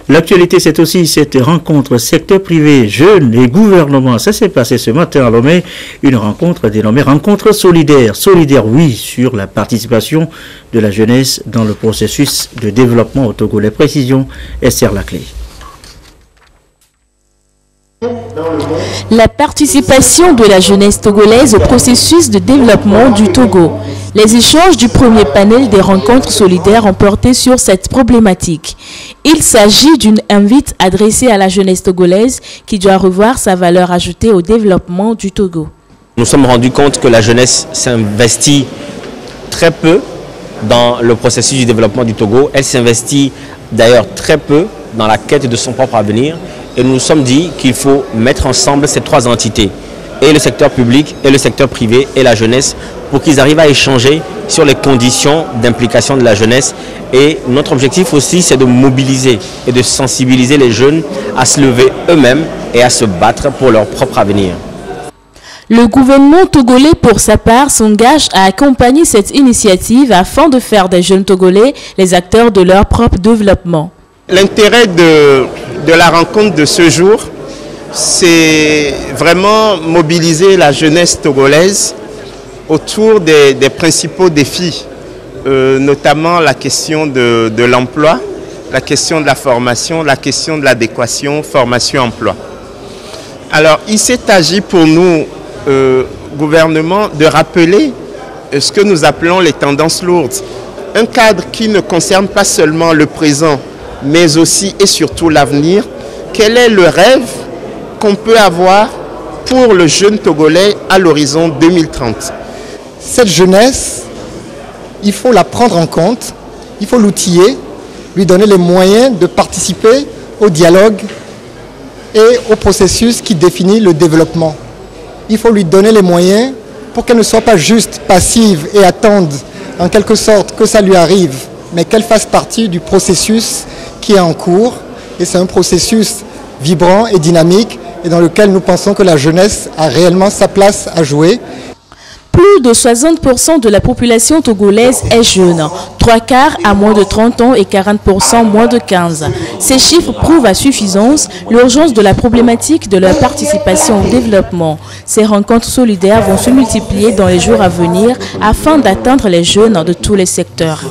L'actualité, c'est aussi cette rencontre secteur privé, jeunes et gouvernement. Ça s'est passé ce matin à Lomé, une rencontre dénommée Rencontre solidaire. Solidaire, oui, sur la participation de la jeunesse dans le processus de développement au Togo. Les précisions, Esther Laclé. La participation de la jeunesse togolaise au processus de développement du Togo. Les échanges du premier panel des rencontres solidaires ont porté sur cette problématique. Il s'agit d'une invite adressée à la jeunesse togolaise qui doit revoir sa valeur ajoutée au développement du Togo. Nous nous sommes rendus compte que la jeunesse s'investit très peu dans le processus du développement du Togo. Elle s'investit d'ailleurs très peu dans la quête de son propre avenir. Et nous nous sommes dit qu'il faut mettre ensemble ces trois entités, et le secteur public, et le secteur privé, et la jeunesse, pour qu'ils arrivent à échanger sur les conditions d'implication de la jeunesse. Et notre objectif aussi, c'est de mobiliser et de sensibiliser les jeunes à se lever eux-mêmes et à se battre pour leur propre avenir. Le gouvernement togolais, pour sa part, s'engage à accompagner cette initiative afin de faire des jeunes togolais les acteurs de leur propre développement. L'intérêt de la rencontre de ce jour, c'est vraiment mobiliser la jeunesse togolaise autour des principaux défis, notamment la question de l'emploi, la question de la formation, la question de l'adéquation formation-emploi. Alors, il s'est agi pour nous, gouvernement, de rappeler ce que nous appelons les tendances lourdes. Un cadre qui ne concerne pas seulement le présent, mais aussi et surtout l'avenir. Quel est le rêve qu'on peut avoir pour le jeune Togolais à l'horizon 2030? Cette jeunesse, il faut la prendre en compte, il faut l'outiller, lui donner les moyens de participer au dialogue et au processus qui définit le développement. Il faut lui donner les moyens pour qu'elle ne soit pas juste passive et attende en quelque sorte que ça lui arrive, mais qu'elle fasse partie du processus qui est en cours, et c'est un processus vibrant et dynamique et dans lequel nous pensons que la jeunesse a réellement sa place à jouer. Plus de 60% de la population togolaise est jeune, 3/4 à moins de 30 ans et 40% moins de 15. Ces chiffres prouvent à suffisance l'urgence de la problématique de leur participation au développement. Ces rencontres solidaires vont se multiplier dans les jours à venir afin d'atteindre les jeunes de tous les secteurs.